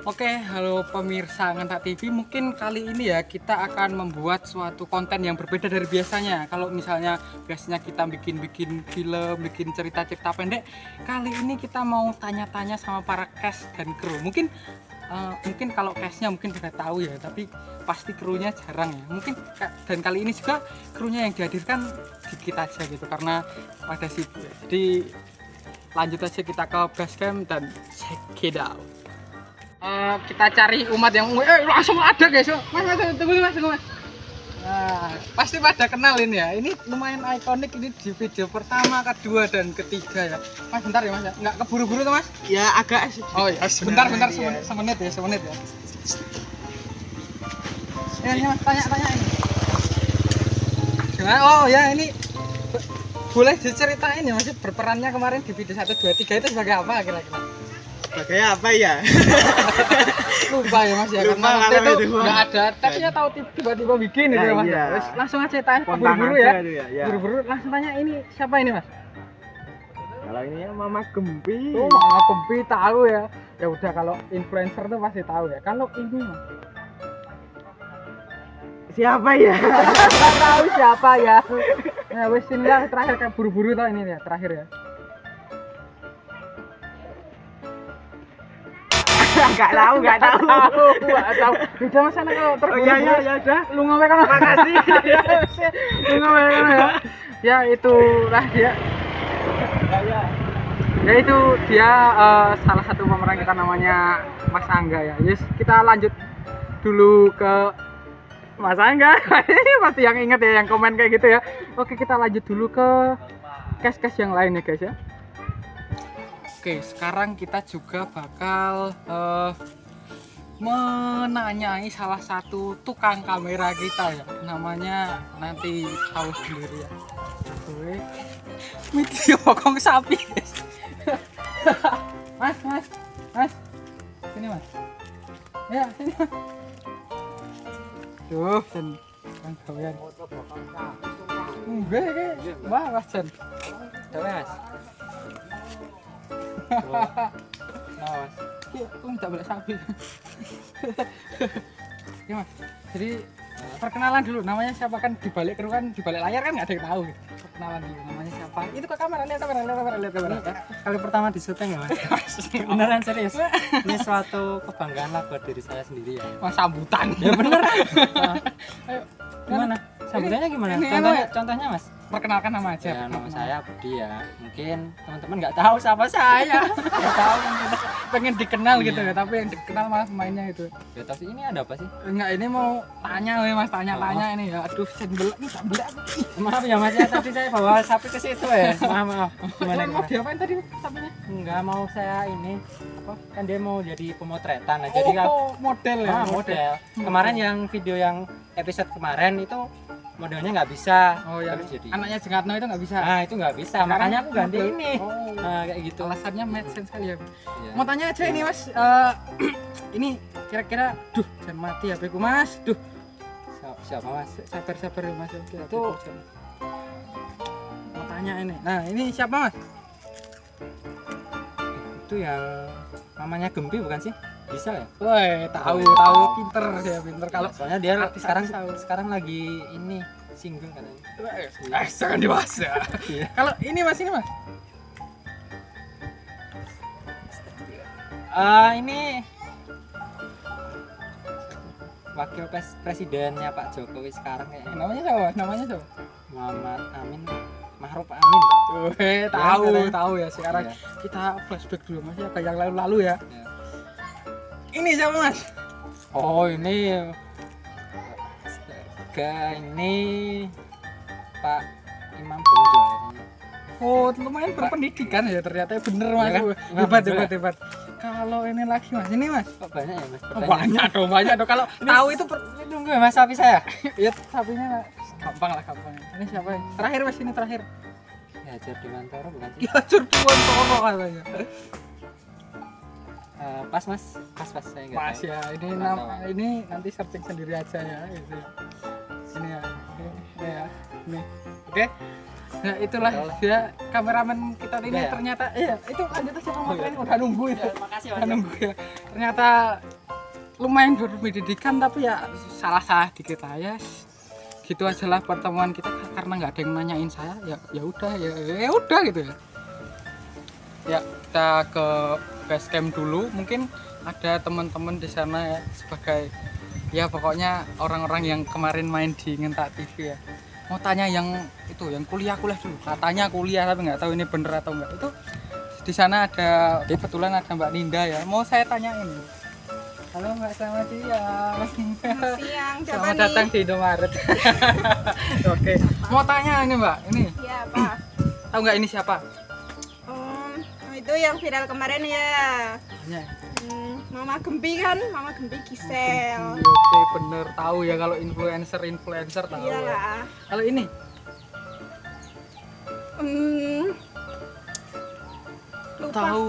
Oke, halo pemirsa Ngentak TV. Mungkin kali ini ya kita akan membuat suatu konten yang berbeda dari biasanya. Kalau misalnya biasanya kita bikin film, bikin cerita-cerita pendek, kali ini kita mau tanya-tanya sama para cast dan kru. Mungkin kalau castnya mungkin sudah tahu ya, tapi pasti krunya jarang ya. Mungkin dan kali ini juga krunya yang dihadirkan dikit aja gitu karena pada sibuk ya. Jadi lanjut aja kita ke basecamp dan check it out. Kita cari umat yang langsung ada guys. Mas tunggu mas. Nah, pasti pada kenalin ya. Ini lumayan ikonik ini di video pertama, kedua dan ketiga ya. Mas bentar ya mas. Nggak keburu-buru tuh mas? Ya agak. Oh ya. Bentar semenit ya. Ini mas tanya ini. Gimana? Oh ya ini boleh diceritain ya mas berperannya kemarin di video 1, 2, 3 itu sebagai apa kira-kira? Sebagai apa ya? Lupa ya mas ya, Lupa, karena waktu itu itu nggak ada tesnya, tahu tiba-tiba bikin itu ya mas. Iya. Terus langsung aja tanya Spontan buru-buru aja ya. itu ya. Buru-buru langsung tanya ini siapa ini mas? Kalau ini ya Mama Gempi. Oh Mama Gempi tahu ya. Ya udah kalau influencer tuh pasti tahu ya. Kalau ini mas Siapa ya? nggak tahu siapa ya. Nah wes ini lah terakhir kayak buru-buru tau ini ya terakhir ya. Nggak tahu. Nggak tahu. Udah mas sana kalau terburu-buru. Oh ya udah. Lu ngomong kan? Makasih. Lu ngomong kan ya? Ya itulah dia. Ya itu dia salah satu pemeran kita namanya Mas Angga ya. Yes, kita lanjut dulu ke Mas Angga. Pasti yang inget ya yang komen kayak gitu ya. Oke, kita lanjut dulu ke cast yang lain ya guys ya. Oke, sekarang kita juga bakal menanyai salah satu tukang kamera kita ya. Namanya nanti tahu sendiri ya. Gue video bokong sapi guys. Mas. Sini mas. Ya, sini mas. Duh, Jen. Kan gawean. Enggak. Wah, Mas Jen. Coba Mas. Nah, Mas. Iya, aku enggak boleh sapi. Ya, Mas. Jadi perkenalan dulu, namanya siapa kan di balik layar kan nggak ada yang tahu gitu. Perkenalan dulu, namanya siapa? Itu ke kamera, lihat kamera. Kali pertama di syuting ya Mas. Beneran serius. Ini suatu kebanggaan lah buat diri saya sendiri ya. Mas sambutan. Ya bener. Ayo, Gimana? Sambutannya gimana? Ini Contohnya Mas. perkenalkan nama aja. Ya, nama saya Budi ya. Mungkin teman-teman nggak tahu siapa saya. Nggak tahu mungkin pengen dikenal gitu Iya. ya, tapi yang dikenal malah pemainnya itu. Ya tapi ini ada apa sih? Enggak, ini mau tanya Mas, tanya ini ya. Aduh, sendel ini sambelak. Maaf ya Mas ya, tadi saya bawa sapi ke situ ya. Maaf. Mau Gimana? diapain tadi sapinya? Enggak mau saya ini apa? Kan dia mau jadi pemotretan. Nah, jadi Model ya. model. Kemarin yang video yang episode kemarin itu modelnya nggak bisa. Oh ya, Terus jadi. anaknya Jengatno itu nggak bisa. Nah, itu nggak bisa. Makanya aku ganti model. ini. Oh. Nah, kayak gitu. Alasannya make sense kali ya. Iya. Mau tanya aja ini Mas, ini kira-kira, jangan mati HP ku Mas. Siapa Mas? Sabar ya Mas. Itu mau tanya ini. Nah, ini siapa Mas? itu yang namanya Gempi bukan sih? Bisa ya? Woi, tahu pinter kalau Soalnya dia artis tahu. sekarang lagi ini single katanya. Jangan dewasa. Iya. Kalau ini Mas. Ini wakil presidennya Pak Jokowi sekarang kayaknya. Namanya siapa? Muhammad Amin, Ma'ruf Amin. Tahu ya sekarang. Iya. Kita flashback dulu Mas ya ke yang lalu ya. Iya. Ini siapa Mas? Oh ini ini Pak Imam Bonjol. Oh, lumayan berpendidikan ya ternyata bener Mas. Ya kan? Hebat. Kalau ini lagi Mas, ini Mas. Kok banyak ya Mas? Oh, banyak dong. Kalau tahu itu Ini nunggu ya Mas sapi saya. ya sapinya gampang. Ini siapa ya? Terakhir Mas, ini terakhir. Ya Hajar Dewantara bukan sih? Ya Curduan Toro katanya. Pas Mas, pas saya nggak Mas tahu. ya, ini nanti searching sendiri aja ya gitu. Ini ya. Ini. Oke. Nah, itulah dia kameramen kita ini Udah ya? ternyata itu lanjut aja pemotretan udah nunggu itu. Makasih Udah nunggu ya. Ternyata lumayan berpendidikan tapi ya salah dikit aja. Gitu aja lah pertemuan kita karena nggak ada yang nanyain saya ya udah ya udah gitu ya. Ya kita ke base camp dulu, mungkin ada teman-teman di sana ya sebagai ya pokoknya orang-orang yang kemarin main di Ngentak TV ya. Mau tanya yang itu yang kuliah dulu, katanya kuliah tapi nggak tahu ini bener atau enggak. Itu di sana ada kebetulan ada Mbak Ninda ya, mau saya tanyain. Halo Mbak, selamat siang. Selamat siang, Selamat datang di Indomaret. Oke, mau tanya ini Mbak, ini Ya, Pak. tahu nggak ini siapa? Itu yang viral kemarin ya. Ya. Mama Gempi kan, Mama Gempi Gisel. Oke, bener tahu ya kalau influencer tahu. Iyalah. Kalau ini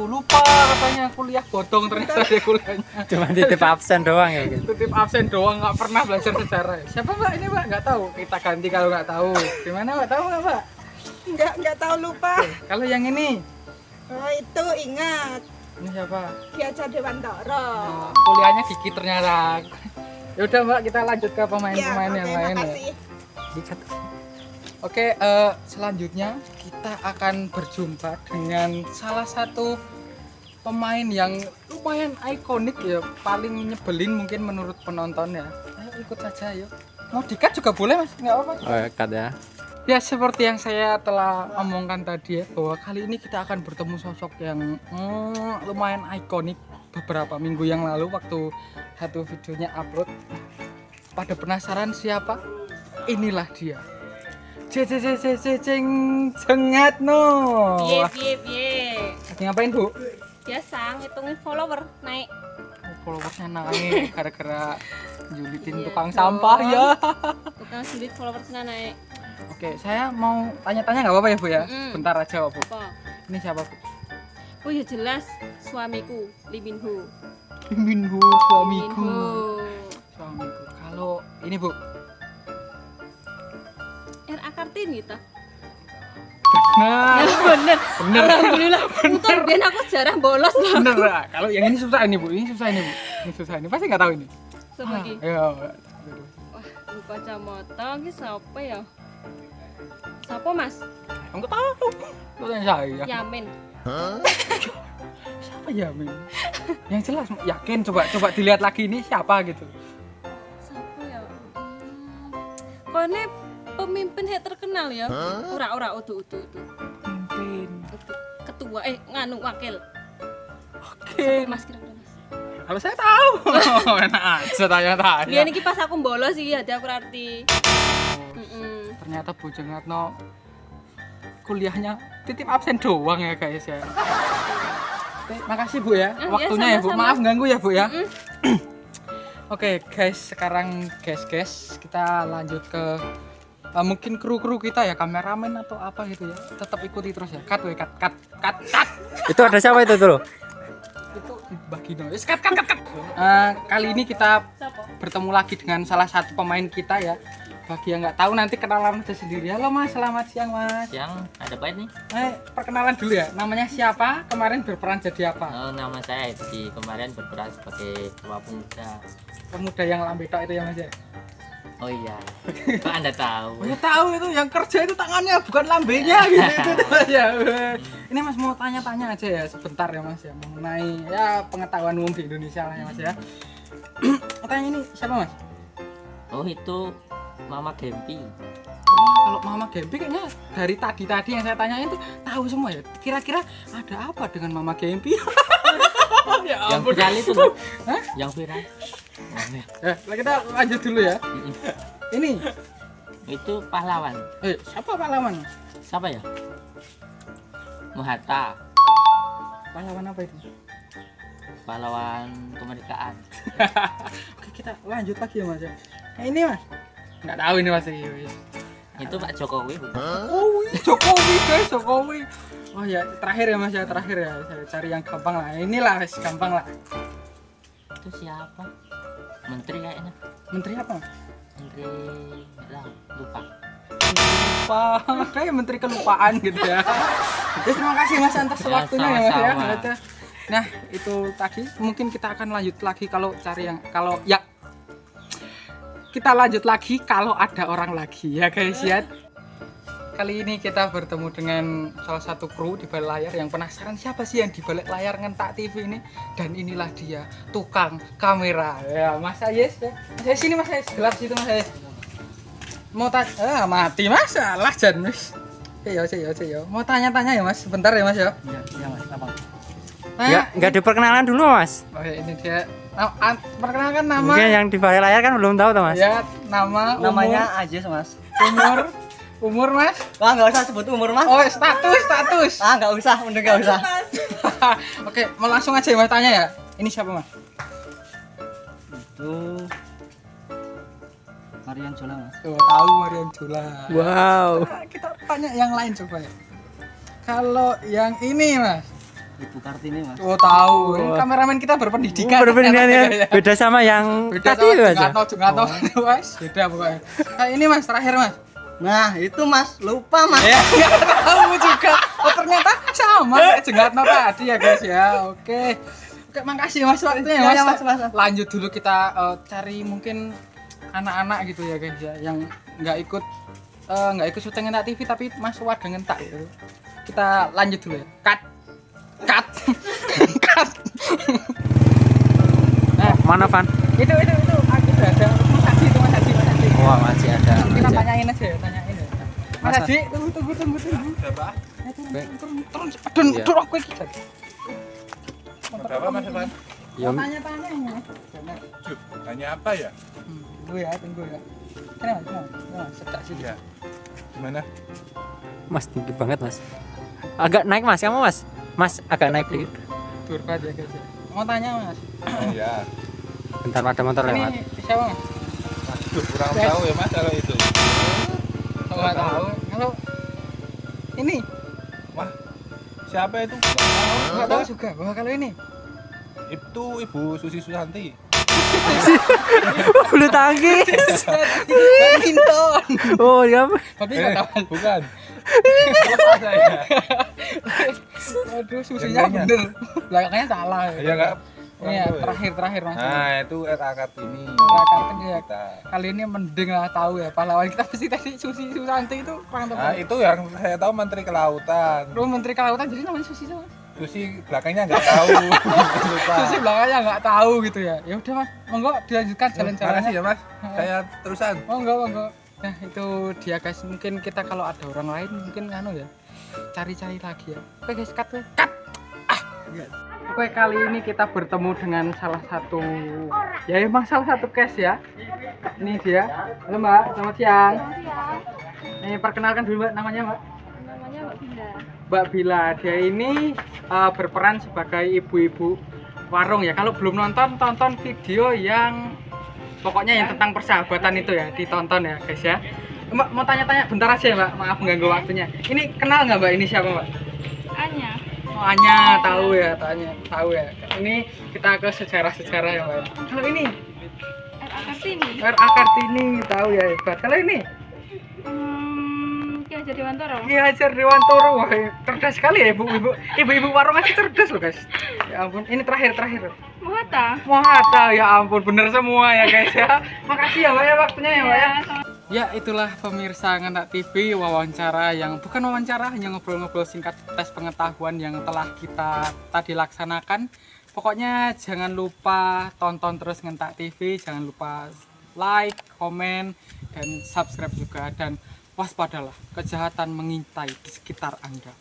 lupa katanya kuliah bodong ternyata dia kuliahnya. Cuma titip absen doang ya gitu. Titip absen doang, nggak pernah belajar sejarah. Siapa Mbak ini Mbak? Nggak tahu. Kita ganti kalau nggak tahu. Gimana Mbak? Tahu nggak Mbak? Enggak tahu, lupa. Kalau yang ini Itu ingat. ini siapa? Ki Hajar Dewantara. Nah, kuliahnya Kiki ternyata. Ya udah Mbak, kita lanjut ke pemain-pemain yang oke, lain ya. makasih. Oke, selanjutnya kita akan berjumpa dengan salah satu pemain yang lumayan ikonik ya, paling nyebelin mungkin menurut penonton ya. Ayo ikut saja yuk. Mau dikat juga boleh Mas, nggak apa-apa. Oh, cut ya. Ya seperti yang saya telah omongkan tadi ya, bahwa kali ini kita akan bertemu sosok yang lumayan ikonik beberapa minggu yang lalu waktu satu videonya upload. Pada penasaran siapa? Inilah dia. Cengat no. Piye. Lagi ngapain Bu? Biasa ngitungin follower naik. Followersnya naik gara-gara julitin Iya tukang dong. sampah ya. Tukang sulit followersnya naik. Oke, saya mau tanya-tanya nggak apa-apa ya Bu ya? Mm-mm. Bentar aja Bu. Apa? Ini siapa Bu? Oh ya jelas, suamiku Lee Min Ho. Minhu, Min suamiku. Ho. Suamiku. Kalau ini Bu, RA Kartini gitu. nah, Bener. bener, Alhamdulillah. Untung ben aku jarang bolos loh. bener. Nah, kalau yang ini susah ini Bu, ini susah ini Bu, ini susah ini. Pasti nggak tahu ini. Coba iki. Ayo. Wah, lupa kacamata iki siapa ya? Siapa Mas? Enggak tahu. Lu tanya saya. Yamin. Siapa Yamin? Yang jelas yakin coba dilihat lagi ini siapa gitu. Siapa ya? Kone pemimpin yang terkenal ya? Ora udu. Pimpin. Ketua nganu wakil. Oke. Mas kira-kira Mas. Kalau saya tahu. Enak aja tanya-tanya. Biyen iki pas aku bolos iki hati aku arti. Oh, ternyata Bu Cengatno kuliahnya titip absen doang ya guys ya. Oke, makasih Bu ya waktunya ya Bu. sama-sama. Maaf ganggu ya Bu ya. Oke guys, sekarang guys kita lanjut ke mungkin kru kita ya, kameramen atau apa gitu ya. Tetap ikuti terus ya. Cut. Itu ada siapa itu tuh? Itu dibagi dong. Yes, cut. Kali ini kita bertemu lagi dengan salah satu pemain kita ya. Bagi yang nggak tahu nanti kenalan aja sendiri. Halo Mas, selamat siang Mas. Siang, ada apa ini? Perkenalan dulu ya. Namanya siapa? Kemarin berperan jadi apa? Oh, nama saya Edi, kemarin berperan sebagai ketua pemuda. Pemuda yang lambe tok itu ya Mas ya. Oh iya, kok Anda tahu? Oh ya tahu itu, yang kerja itu tangannya bukan lambenya gitu itu Mas ya. Ini Mas mau tanya-tanya aja ya sebentar ya Mas ya, mengenai ya pengetahuan umum di Indonesia lah ya Mas ya. Tanya ini siapa Mas? Oh itu Mama Gempi. Kalau Mama Gempi kayaknya dari tadi yang saya tanyain tuh tahu semua ya. Kira-kira ada apa dengan Mama Gempi? Ya Yang ampun. viral itu, Hah? yang viral. Nah, kita lanjut dulu ya. Ini, Itu pahlawan. siapa pahlawan? Siapa ya? Muhatta, Pahlawan apa itu? pahlawan kemerdekaan. Oke, kita lanjut lagi ya Mas ya. Ini Mas, nggak tahu ini Mas. Itu Pak Jokowi bukan? Jokowi guys, Jokowi. Oh ya, terakhir ya Mas ya, terakhir ya. Saya cari yang gampang lah. Inilah wes gampang lah. Itu siapa? Menteri kayaknya. Menteri apa? Menteri lah, lupa. Lupa. Kayak menteri kelupaan gitu ya. Terima kasih Mas atas Ya, waktunya ya Mas ya. sama-sama. Ada Nah, itu tadi mungkin kita akan lanjut lagi kalau kita lanjut lagi kalau ada orang lagi ya guys ya. Kali ini kita bertemu dengan salah satu kru di balik layar yang penasaran siapa sih yang di balik layar Ngentak TV ini, dan inilah dia tukang kamera ya Mas Ayes ya. Mas Ayes sini Mas Ayes, gelap situ Mas Ayes. Mau tanya mati masalah jan Mas. Yo. Mau tanya-tanya ya Mas, sebentar ya Mas ya. Iya Mas, apa? Enggak diperkenalan dulu Mas. Oh ya, ini dia. Perkenalkan nama. Mungkin yang di balik layar kan belum tahu tuh Mas. Ya, nama, Namanya Ajis Mas. umur Mas. Wah, nggak usah sebut umur Mas. Oh, status. Ah, nggak usah, udah nggak usah. Oke, mau langsung aja ya Mas tanya ya. Ini siapa Mas? Itu Marian Jola Mas. Oh, tahu Marian Jola. Wow. Nah, kita tanya yang lain coba ya. Kalau yang ini Mas. Ibu Kartini Mas. Oh, tahu. Ini kameramen kita berpendidikan. Berpendidikan ya. ternyata. Beda sama yang Beda tadi sama Mas. Jungatno, Mas. Beda pokoknya. Nah, ini Mas terakhir Mas. Nah, itu Mas, lupa Mas. Ya, nggak tahu juga. Oh, ternyata sama kayak Jungatno tadi ya guys ya. Oke, makasih Mas waktunya ya, Mas. Mas. Lanjut dulu kita cari mungkin anak-anak gitu ya guys ya, yang nggak ikut syuting Ngentak TV tapi Mas warga Ngentak gitu. Kita lanjut dulu ya. Cut. Nah, Mana Van? itu aku udah ada Mas Haji itu Mas Haji. Wah, masih ada. Kita Aja. tanyain aja ya. Mas Haji, tunggu. Siapa? Turun Iya. aku iki. Berapa Mas Evan? Ya, Tanya-tanya ini. Cuk, tanya apa ya? Tunggu ya. Kenapa? Sedak sih. Ya. Gimana? Mas tinggi banget Mas. Agak naik Mas, kamu Mas. Mas agak naik dikit. Turun aja guys. Mau tanya Mas. Ya. Bentar ada motor lewat. Ini siapa Mas? Waduh, kurang tahu ya Mas kalau itu. Enggak tahu. Kalau ini Wah, siapa itu? enggak tahu juga. Bahwa kalau ini Itu Ibu Susi Susanti. Bulu tangkis. badminton. Oh, ya. Tapi enggak tahu. Bukan. Aduh, susinya Yang bener. Belakangnya salah. Ya enggak. Ini ya terakhir Mas. Nah, itu RA Kartini. Kartini ya. Kita. Kali ini mending lah tahu ya pahlawan kita pasti tadi Susi Susanti itu kurang Nah, tepat. itu yang saya tahu Menteri Kelautan. Lu Menteri Kelautan jadi namanya Susi sama. Susi belakangnya enggak tahu. Lupa. Susi belakangnya nggak tahu gitu ya. Ya udah Mas, monggo dilanjutkan Makasih jalan-jalannya. ya Mas. Saya terusan. Monggo. Nah, itu dia guys. Mungkin kita kalau ada orang lain mungkin ya. Cari-cari lagi ya. Oke guys, cut. Oke, kali ini kita bertemu dengan salah satu case ya. Ini dia. Halo Mbak, selamat siang. Ini perkenalkan dulu Mbak, namanya Mbak. Namanya Mbak Bila. Mbak Bila, dia ini berperan sebagai ibu-ibu warung ya. Kalau belum nonton, tonton video yang pokoknya yang tentang persahabatan itu ya, ditonton ya guys ya. Mbak mau tanya-tanya bentar aja ya Mbak, maaf mengganggu waktunya. Ini kenal nggak Mbak, ini siapa Mbak? Anya. Oh, Anya, tahu ya. Ini kita ke sejarah-sejarah ya Mbak. Kalau ini RA Kartini. RA Kartini, tahu ya hebat. Kalau ini Ki Hajar Dewantara. Ki Hajar Dewantara. Wah, cerdas sekali ya ibu-ibu warung aja cerdas loh guys. Ya ampun, ini terakhir. Mohata, ya ampun, bener semua ya guys ya. Makasih ya Mbak ya waktunya ya Mbak ya. Ya, itulah pemirsa Ngentak TV, bukan wawancara, hanya ngobrol-ngobrol singkat tes pengetahuan yang telah kita tadi laksanakan. Pokoknya jangan lupa tonton terus Ngentak TV, jangan lupa like, komen, dan subscribe juga, dan waspadalah, kejahatan mengintai di sekitar Anda.